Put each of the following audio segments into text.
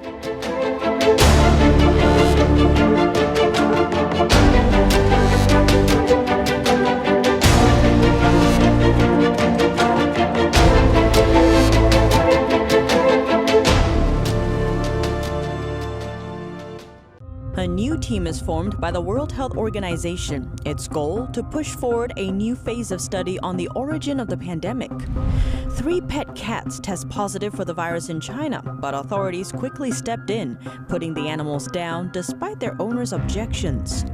A new team is formed by the World Health Organization. Its goal to push forward a new phase of study on the origin of the pandemic. 3 pet cats test positive for the virus in China, but authorities quickly stepped in, putting the animals down despite their owners' objections.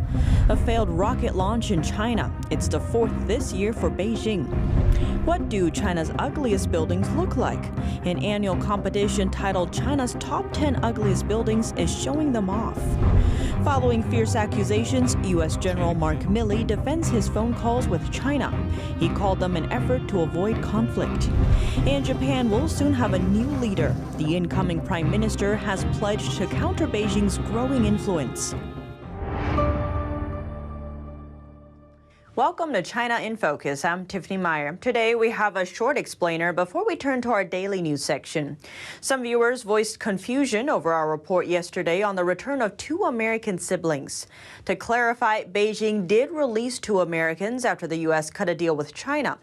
A failed rocket launch in China. It's the 4th this year for Beijing. What do China's ugliest buildings look like? An annual competition titled China's Top 10 Ugliest Buildings is showing them off. Following fierce accusations, U.S. General Mark Milley defends his phone calls with China. He called them an effort to avoid conflict. And Japan will soon have a new leader. The incoming prime minister has pledged to counter Beijing's growing influence. Welcome to China in Focus. I'm Tiffany Meyer. Today we have a short explainer before we turn to our daily news section. Some viewers voiced confusion over our report yesterday on the return of 2 American siblings. To clarify, Beijing did release 2 Americans after the U.S. cut a deal with China.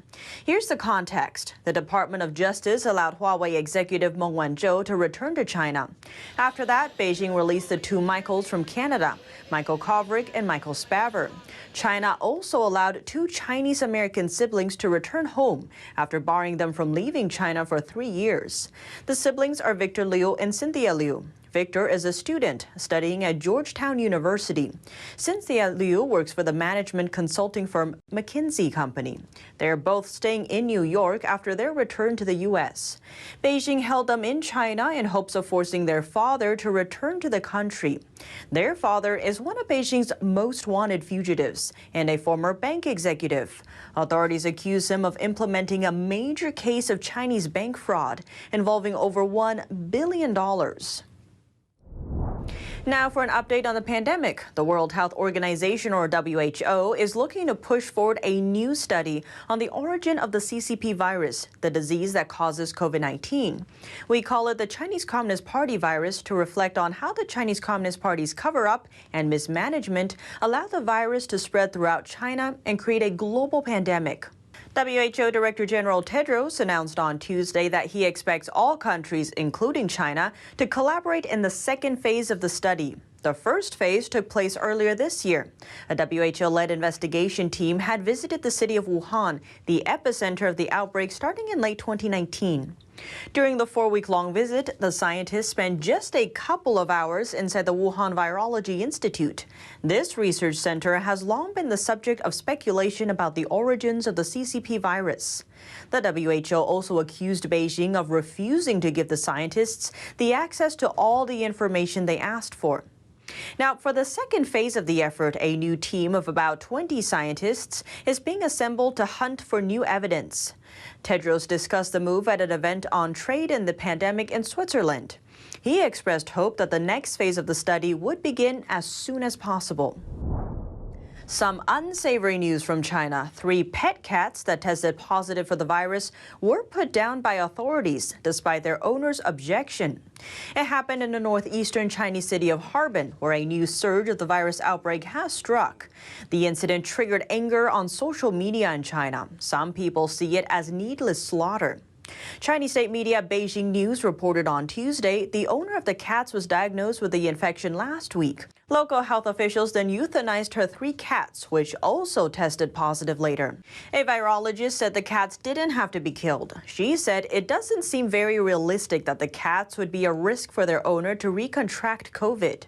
Here's the context. The Department of Justice allowed Huawei executive Meng Wanzhou to return to China. After that, Beijing released the 2 Michaels from Canada, Michael Kovrig and Michael Spavor. China also allowed 2 Chinese-American siblings to return home after barring them from leaving China for 3 years. The siblings are Victor Liu and Cynthia Liu. Victor is a student studying at Georgetown University. Cynthia Liu works for the management consulting firm McKinsey Company. They are both staying in New York after their return to the U.S. Beijing held them in China in hopes of forcing their father to return to the country. Their father is one of Beijing's most wanted fugitives and a former bank executive. Authorities accuse him of implementing a major case of Chinese bank fraud involving over $1 billion. Now for an update on the pandemic. The World Health Organization, or WHO, is looking to push forward a new study on the origin of the CCP virus, the disease that causes COVID-19. We call it the Chinese Communist Party virus to reflect on how the Chinese Communist Party's cover-up and mismanagement allowed the virus to spread throughout China and create a global pandemic. WHO Director General Tedros announced on Tuesday that he expects all countries, including China, to collaborate in the second phase of the study. The first phase took place earlier this year. A WHO-led investigation team had visited the city of Wuhan, the epicenter of the outbreak, starting in late 2019. During the 4-week-long visit, the scientists spent just a couple of hours inside the Wuhan Virology Institute. This research center has long been the subject of speculation about the origins of the CCP virus. The WHO also accused Beijing of refusing to give the scientists the access to all the information they asked for. Now, for the second phase of the effort, a new team of about 20 scientists is being assembled to hunt for new evidence. Tedros discussed the move at an event on trade and the pandemic in Switzerland. He expressed hope that the next phase of the study would begin as soon as possible. Some unsavory news from China. 3 pet cats that tested positive for the virus were put down by authorities despite their owner's objection. It happened in the northeastern Chinese city of Harbin, where a new surge of the virus outbreak has struck. The incident triggered anger on social media in China. Some people see it as needless slaughter. Chinese state media Beijing News reported on Tuesday the owner of the cats was diagnosed with the infection last week. Local health officials then euthanized her 3 cats, which also tested positive later. A virologist said the cats didn't have to be killed. She said it doesn't seem very realistic that the cats would be a risk for their owner to recontract COVID.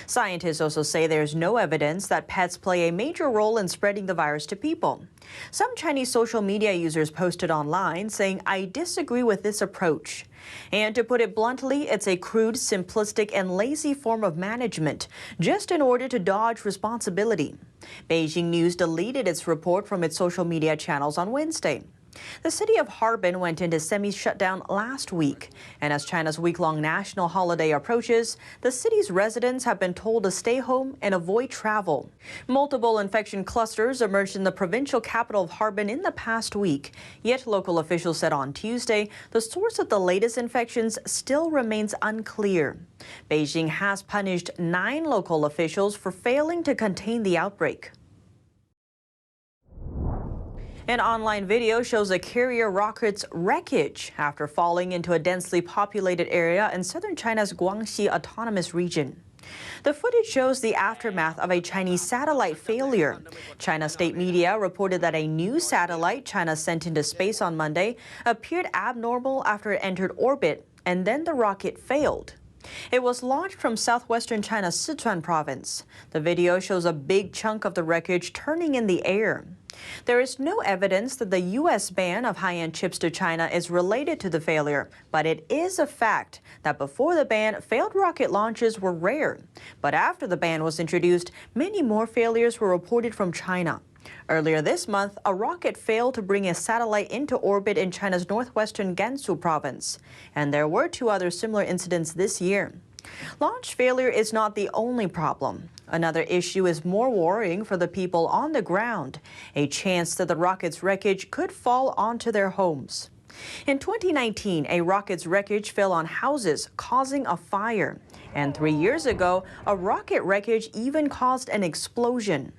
Scientists also say there's no evidence that pets play a major role in spreading the virus to people. Some Chinese social media users posted online saying, "I disagree with this approach." And to put it bluntly, it's a crude, simplistic, and lazy form of management, just in order to dodge responsibility. Beijing News deleted its report from its social media channels on Wednesday. The city of Harbin went into semi-shutdown last week, and as China's week-long national holiday approaches, the city's residents have been told to stay home and avoid travel. Multiple infection clusters emerged in the provincial capital of Harbin in the past week, yet local officials said on Tuesday the source of the latest infections still remains unclear. Beijing has punished 9 local officials for failing to contain the outbreak. An online video shows a carrier rocket's wreckage after falling into a densely populated area in southern China's Guangxi Autonomous Region. The footage shows the aftermath of a Chinese satellite failure. China state media reported that a new satellite China sent into space on Monday appeared abnormal after it entered orbit, and then the rocket failed. It was launched from southwestern China's Sichuan province. The video shows a big chunk of the wreckage turning in the air. There is no evidence that the U.S. ban of high-end chips to China is related to the failure, but it is a fact that before the ban, failed rocket launches were rare. But after the ban was introduced, many more failures were reported from China. Earlier this month, a rocket failed to bring a satellite into orbit in China's northwestern Gansu province, and there were 2 other similar incidents this year. Launch failure is not the only problem. Another issue is more worrying for the people on the ground, a chance that the rocket's wreckage could fall onto their homes. In 2019, a rocket's wreckage fell on houses, causing a fire. And 3 years ago, a rocket wreckage even caused an explosion.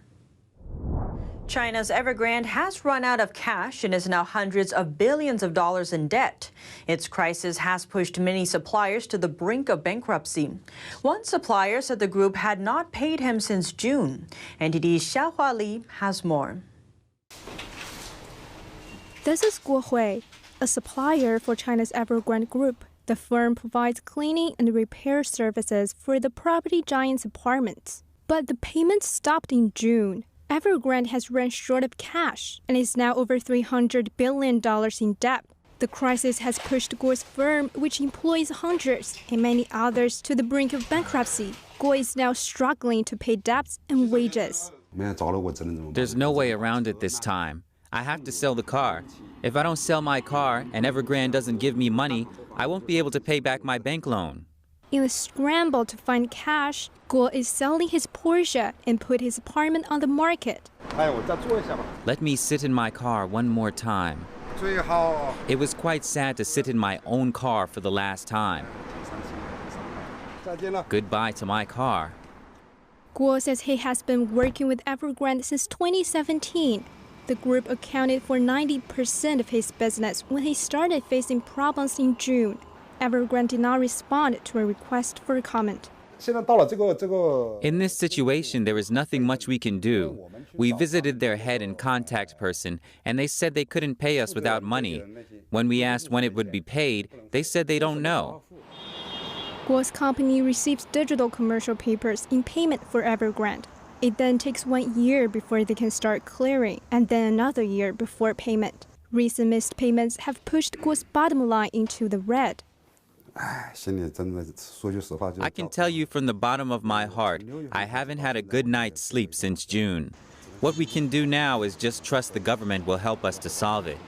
China's Evergrande has run out of cash and is now hundreds of billions of dollars in debt. Its crisis has pushed many suppliers to the brink of bankruptcy. One supplier said the group had not paid him since June. NTD's Xiaohua Li has more. This is Guohui, a supplier for China's Evergrande Group. The firm provides cleaning and repair services for the property giant's apartments. But the payments stopped in June. Evergrande has run short of cash and is now over $300 billion in debt. The crisis has pushed Guo's firm, which employs hundreds and many others, to the brink of bankruptcy. Guo is now struggling to pay debts and wages. There's no way around it this time. I have to sell the car. If I don't sell my car and Evergrande doesn't give me money, I won't be able to pay back my bank loan. In a scramble to find cash, Guo is selling his Porsche and put his apartment on the market. Let me sit in my car one more time. It was quite sad to sit in my own car for the last time. Goodbye to my car. Guo says he has been working with Evergrande since 2017. The group accounted for 90% of his business when he started facing problems in June. Evergrande did not respond to a request for a comment. In this situation, there is nothing much we can do. We visited their head and contact person, and they said they couldn't pay us without money. When we asked when it would be paid, they said they don't know. Guo's company receives digital commercial papers in payment for Evergrande. It then takes 1 year before they can start clearing, and then another year before payment. Recent missed payments have pushed Guo's bottom line into the red. I can tell you from the bottom of my heart, I haven't had a good night's sleep since June. What we can do now is just trust the government will help us to solve it.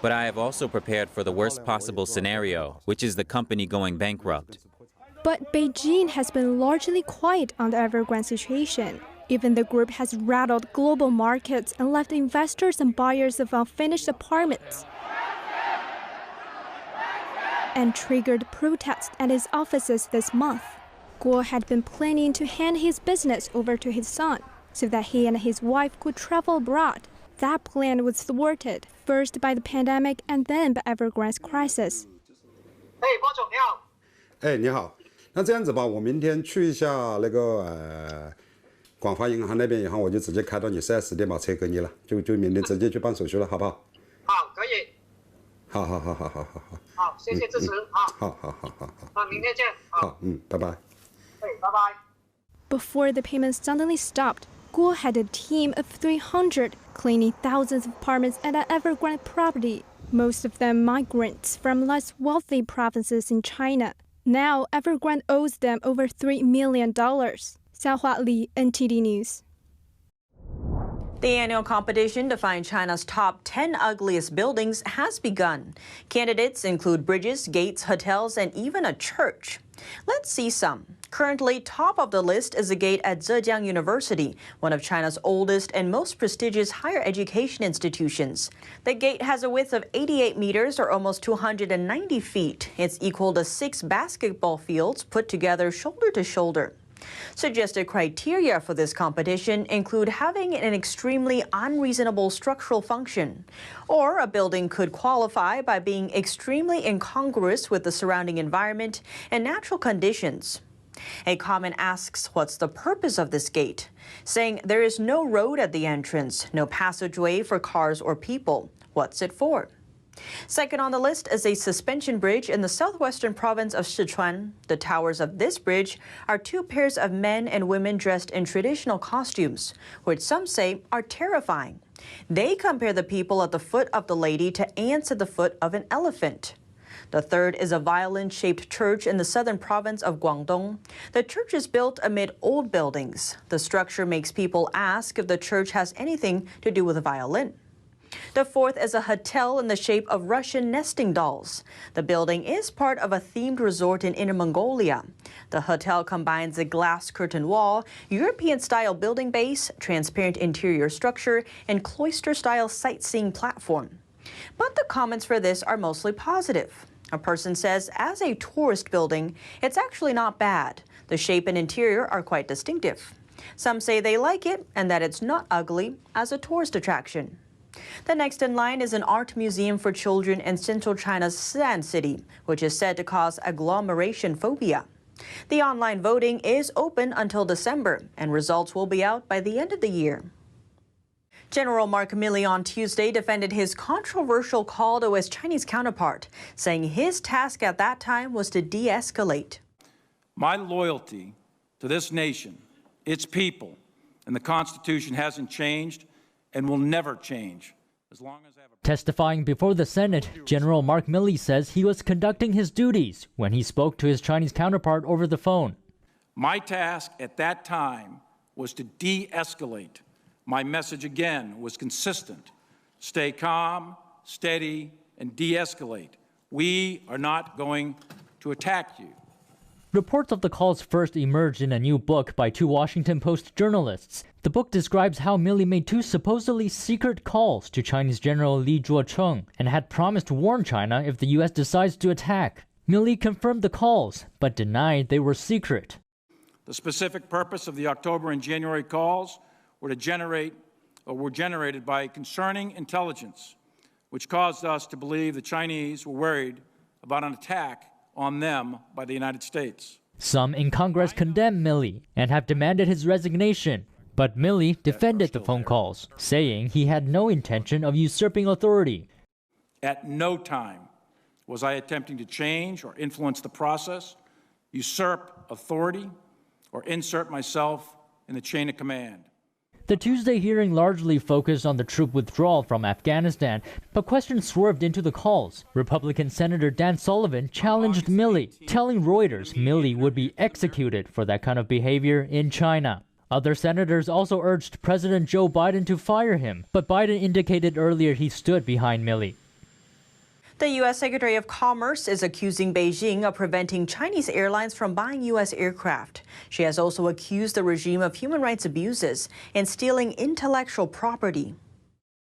But I have also prepared for the worst possible scenario, which is the company going bankrupt. But Beijing has been largely quiet on the Evergrande situation. Even the group has rattled global markets and left investors and buyers of unfinished apartments, and triggered protests at his offices this month. Guo had been planning to hand his business over to his son so that he and his wife could travel abroad. That plan was thwarted, first by the pandemic and then by Evergrande's crisis. 包总你好。你好，那这样子吧，我明天去一下那个广发银行那边以后，我就直接开到你4S店把车给你了，就明天直接去办手续了，好不好？好，可以。好。好，谢谢支持。好。那明天见。好，拜拜。拜拜。 Before the payments suddenly stopped, Guo had a team of 300 cleaning thousands of apartments at an Evergrande property, most of them migrants from less wealthy provinces in China. Now, Evergrande owes them over $3 million. Xiaohua Li, NTD News. The annual competition to find China's top 10 ugliest buildings has begun. Candidates include bridges, gates, hotels, and even a church. Let's see some. Currently, top of the list is a gate at Zhejiang University, one of China's oldest and most prestigious higher education institutions. The gate has a width of 88 meters or almost 290 feet. It's equal to 6 basketball fields put together shoulder to shoulder. Suggested criteria for this competition include having an extremely unreasonable structural function, or a building could qualify by being extremely incongruous with the surrounding environment and natural conditions. A comment asks what's the purpose of this gate, saying there is no road at the entrance, no passageway for cars or people. What's it for? Second on the list is a suspension bridge in the southwestern province of Sichuan. The towers of this bridge are 2 pairs of men and women dressed in traditional costumes, which some say are terrifying. They compare the people at the foot of the lady to ants at the foot of an elephant. The third is a violin-shaped church in the southern province of Guangdong. The church is built amid old buildings. The structure makes people ask if the church has anything to do with a violin. The fourth is a hotel in the shape of Russian nesting dolls. The building is part of a themed resort in Inner Mongolia. The hotel combines a glass curtain wall, European-style building base, transparent interior structure, and cloister-style sightseeing platform. But the comments for this are mostly positive. A person says, as a tourist building, it's actually not bad. The shape and interior are quite distinctive. Some say they like it and that it's not ugly as a tourist attraction. The next in line is an art museum for children in central China's Xi'an city, which is said to cause agglomeration phobia. The online voting is open until December, and results will be out by the end of the year. General Mark Milley on Tuesday defended his controversial call to his Chinese counterpart, saying his task at that time was to de-escalate. My loyalty to this nation, its people, and the Constitution hasn't changed and will never change as long as I have a... Testifying before the Senate, General Mark Milley says he was conducting his duties when he spoke to his Chinese counterpart over the phone. My task at that time was to de-escalate. My message again was consistent. Stay calm, steady, and de-escalate. We are not going to attack you. Reports of the calls first emerged in a new book by 2 Washington Post journalists. The book describes how Milley made 2 supposedly secret calls to Chinese General Li Zhuocheng and had promised to warn China if the U.S. decides to attack. Milley confirmed the calls, but denied they were secret. The specific purpose of the October and January calls were generated by concerning intelligence, which caused us to believe the Chinese were worried about an attack on them by the United States. Some in Congress condemned Milley and have demanded his resignation. But Milley defended the phone calls, saying he had no intention of usurping authority. At no time was I attempting to change or influence the process, usurp authority, or insert myself in the chain of command. The Tuesday hearing largely focused on the troop withdrawal from Afghanistan, but questions swerved into the calls. Republican Senator Dan Sullivan challenged Milley, telling Reuters Milley would be executed for that kind of behavior in China. Other senators also urged President Joe Biden to fire him, but Biden indicated earlier he stood behind Milley. The U.S. Secretary of Commerce is accusing Beijing of preventing Chinese airlines from buying U.S. aircraft. She has also accused the regime of human rights abuses and stealing intellectual property.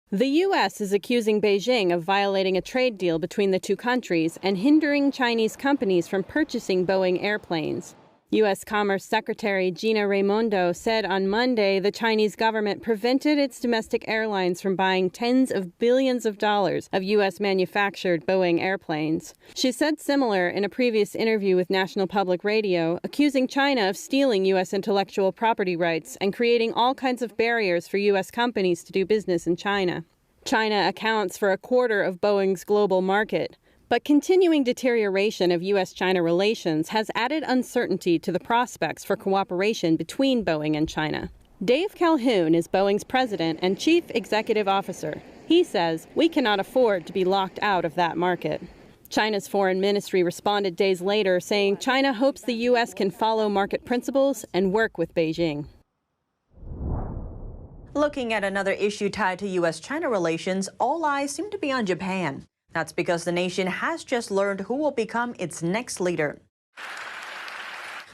The U.S. is accusing Beijing of violating a trade deal between the 2 countries and hindering Chinese companies from purchasing Boeing airplanes. U.S. Commerce Secretary Gina Raimondo said on Monday the Chinese government prevented its domestic airlines from buying tens of billions of dollars of U.S.-manufactured Boeing airplanes. She said similar in a previous interview with National Public Radio, accusing China of stealing U.S. intellectual property rights and creating all kinds of barriers for U.S. companies to do business in China. China accounts for 1/4 of Boeing's global market. But continuing deterioration of U.S.-China relations has added uncertainty to the prospects for cooperation between Boeing and China. Dave Calhoun is Boeing's president and chief executive officer. He says, "We cannot afford to be locked out of that market." China's foreign ministry responded days later, saying China hopes the U.S. can follow market principles and work with Beijing. Looking at another issue tied to U.S.-China relations, all eyes seem to be on Japan. That's because the nation has just learned who will become its next leader.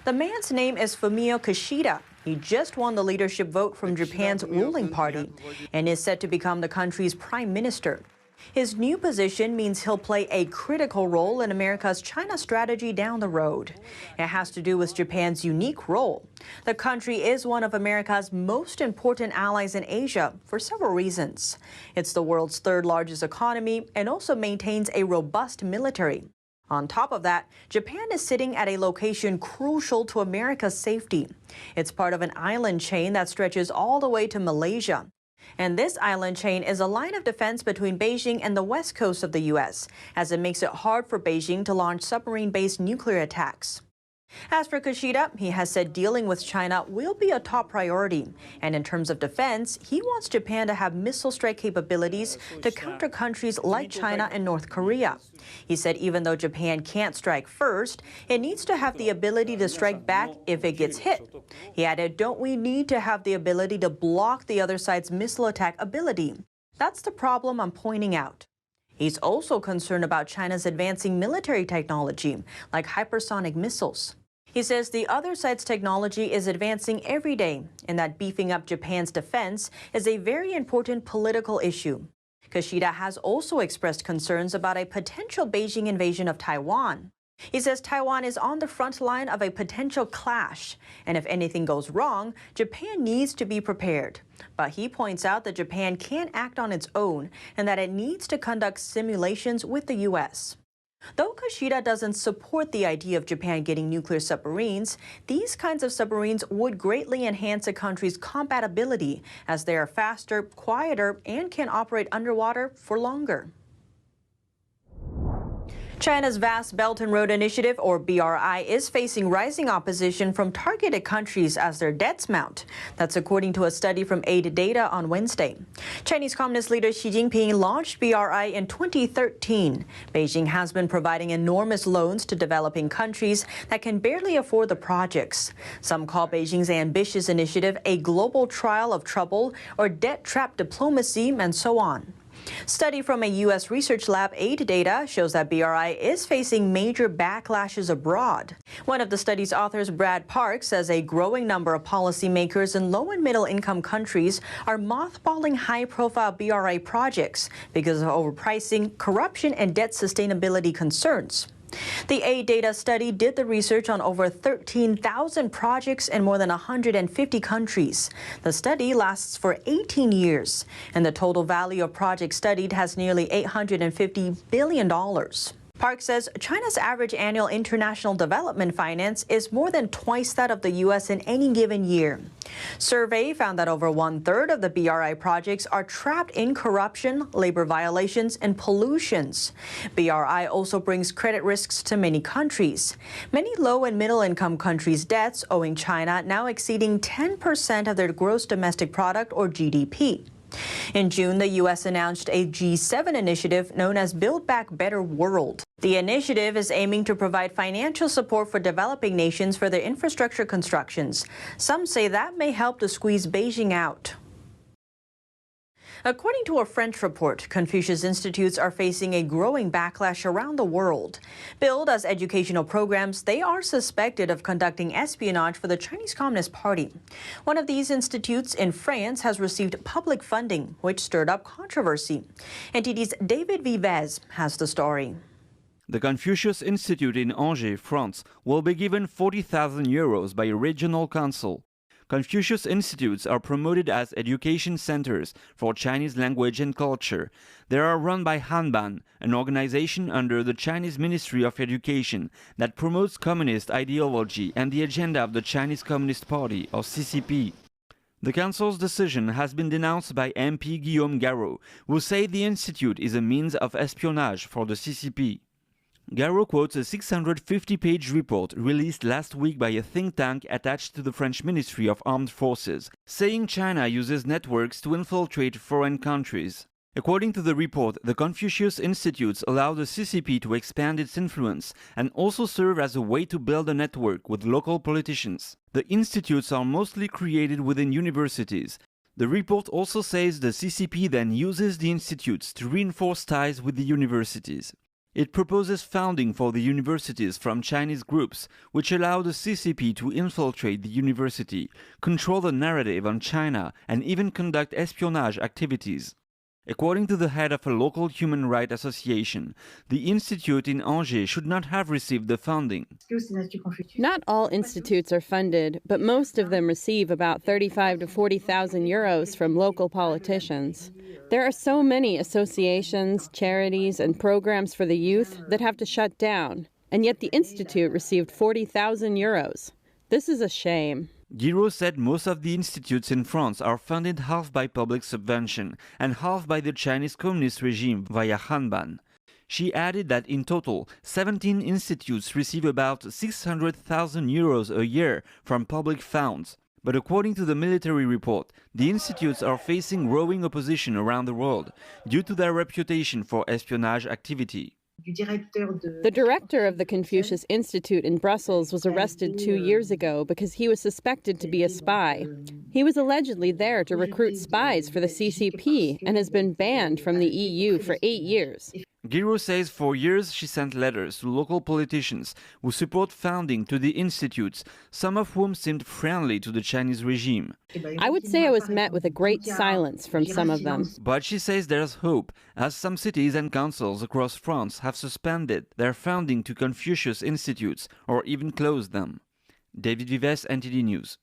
The man's name is Fumio Kishida. He just won the leadership vote from Japan's ruling party and is set to become the country's prime minister. His new position means he'll play a critical role in America's China strategy down the road. It has to do with Japan's unique role. The country is one of America's most important allies in Asia for several reasons. It's the world's third largest economy and also maintains a robust military. On top of that, Japan is sitting at a location crucial to America's safety. It's part of an island chain that stretches all the way to Malaysia. And this island chain is a line of defense between Beijing and the west coast of the U.S., as it makes it hard for Beijing to launch submarine-based nuclear attacks. As for Kishida, he has said dealing with China will be a top priority. And in terms of defense, he wants Japan to have missile strike capabilities to counter countries like China and North Korea. He said even though Japan can't strike first, it needs to have the ability to strike back if it gets hit. He added, don't we need to have the ability to block the other side's missile attack ability? That's the problem I'm pointing out. He's also concerned about China's advancing military technology, like hypersonic missiles. He says the other side's technology is advancing every day and that beefing up Japan's defense is a very important political issue. Kishida has also expressed concerns about a potential Beijing invasion of Taiwan. He says Taiwan is on the front line of a potential clash, and if anything goes wrong, Japan needs to be prepared. But he points out that Japan can't act on its own and that it needs to conduct simulations with the U.S. Though Kishida doesn't support the idea of Japan getting nuclear submarines, these kinds of submarines would greatly enhance a country's combat ability as they are faster, quieter, and can operate underwater for longer. China's Vast Belt and Road Initiative, or BRI, is facing rising opposition from targeted countries as their debts mount. That's according to a study from Aid Data on Wednesday. Chinese Communist leader Xi Jinping launched BRI in 2013. Beijing has been providing enormous loans to developing countries that can barely afford the projects. Some call Beijing's ambitious initiative a global trial of trouble or debt trap diplomacy, and so on. Study from a U.S. research lab, Aid Data, shows that BRI is facing major backlashes abroad. One of the study's authors, Brad Park, says a growing number of policymakers in low and middle income countries are mothballing high-profile BRI projects because of overpricing, corruption, and debt sustainability concerns. The Aid Data study did the research on over 13,000 projects in more than 150 countries. The study lasts for 18 years, and the total value of projects studied has nearly $850 billion. Park says China's average annual international development finance is more than twice that of the U.S. in any given year. Survey found that over one-third of the BRI projects are trapped in corruption, labor violations, and pollutions. BRI also brings credit risks to many countries. Many low and middle-income countries' debts owing China now exceeding 10% of their gross domestic product, or GDP. In June, the U.S. announced a G7 initiative known as Build Back Better World. The initiative is aiming to provide financial support for developing nations for their infrastructure constructions. Some say that may help to squeeze Beijing out. According to a French report, Confucius institutes are facing a growing backlash around the world. Billed as educational programs, they are suspected of conducting espionage for the Chinese Communist Party. One of these institutes in France has received public funding, which stirred up controversy. NTD's David Vivez has the story. The Confucius Institute in Angers, France, will be given 40,000 euros by a regional council. Confucius Institutes are promoted as education centers for Chinese language and culture. They are run by Hanban, an organization under the Chinese Ministry of Education that promotes communist ideology and the agenda of the Chinese Communist Party, or CCP. The council's decision has been denounced by MP Guillaume Garot, who said the institute is a means of espionage for the CCP. Garot quotes a 650-page report released last week by a think tank attached to the French Ministry of Armed Forces, saying China uses networks to infiltrate foreign countries. According to the report, the Confucius Institutes allow the CCP to expand its influence and also serve as a way to build a network with local politicians. The institutes are mostly created within universities. The report also says the CCP then uses the institutes to reinforce ties with the universities. It proposes funding for the universities from Chinese groups, which allow the CCP to infiltrate the university, control the narrative on China, and even conduct espionage activities. According to the head of a local human rights association, the institute in Angers should not have received the funding. Not all institutes are funded, but most of them receive about 35,000 to 40,000 euros from local politicians. There are so many associations, charities, and programs for the youth that have to shut down, and yet the institute received 40,000 euros. This is a shame. Guiraud said most of the institutes in France are funded half by public subvention and half by the Chinese Communist regime via Hanban. She added that in total, 17 institutes receive about 600,000 euros a year from public funds. But according to the military report, the institutes are facing growing opposition around the world due to their reputation for espionage activity. The director of the Confucius Institute in Brussels was arrested 2 years ago because he was suspected to be a spy. He was allegedly there to recruit spies for the CCP and has been banned from the EU for 8 years. Guiraud says for years she sent letters to local politicians who support funding to the institutes, some of whom seemed friendly to the Chinese regime. I would say I was met with a great silence from some of them. But she says there's hope, as some cities and councils across France have suspended their funding to Confucius institutes or even closed them. David Vives, NTD News.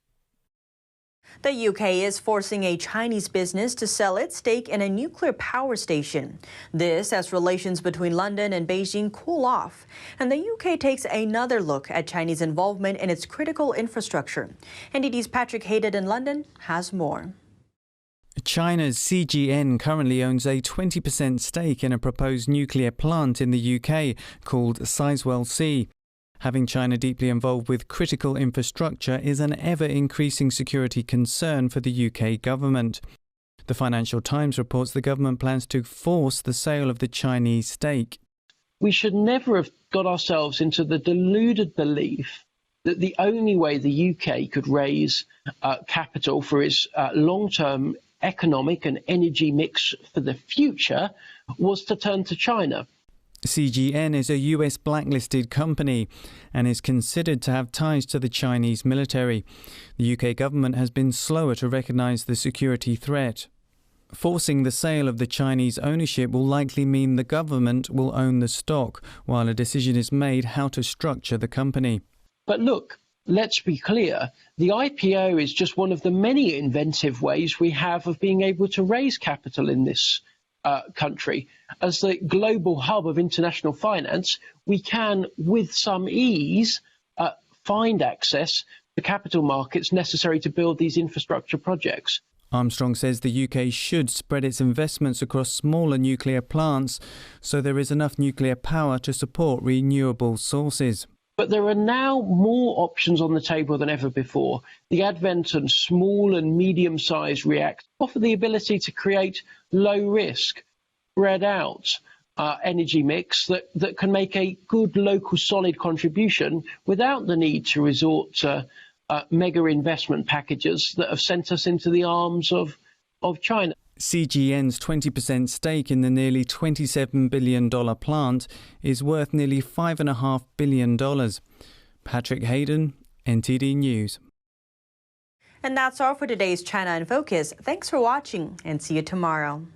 The UK is forcing a Chinese business to sell its stake in a nuclear power station. This as relations between London and Beijing cool off. And the UK takes another look at Chinese involvement in its critical infrastructure. NTD's Patrick Hayden in London has more. China's CGN currently owns a 20% stake in a proposed nuclear plant in the UK called Sizewell C. Having China deeply involved with critical infrastructure is an ever-increasing security concern for the UK government. The Financial Times reports the government plans to force the sale of the Chinese stake. We should never have got ourselves into the deluded belief that the only way the UK could raise capital for its long-term economic and energy mix for the future was to turn to China. CGN is a US blacklisted company and is considered to have ties to the Chinese military. The UK government has been slower to recognise the security threat. Forcing the sale of the Chinese ownership will likely mean the government will own the stock, while a decision is made how to structure the company. But look, let's be clear, the IPO is just one of the many inventive ways we have of being able to raise capital in this country. As the global hub of international finance, we can, with some ease, find access to capital markets necessary to build these infrastructure projects. Armstrong says the UK should spread its investments across smaller nuclear plants so there is enough nuclear power to support renewable sources. But there are now more options on the table than ever before. The advent of small and medium-sized reactors offer the ability to create low-risk, spread-out energy mix that can make a good local solid contribution without the need to resort to mega investment packages that have sent us into the arms of China. CGN's 20% stake in the nearly $27 billion plant is worth nearly $5.5 billion. Patrick Hayden, NTD News. And that's all for today's China in Focus. Thanks for watching and see you tomorrow.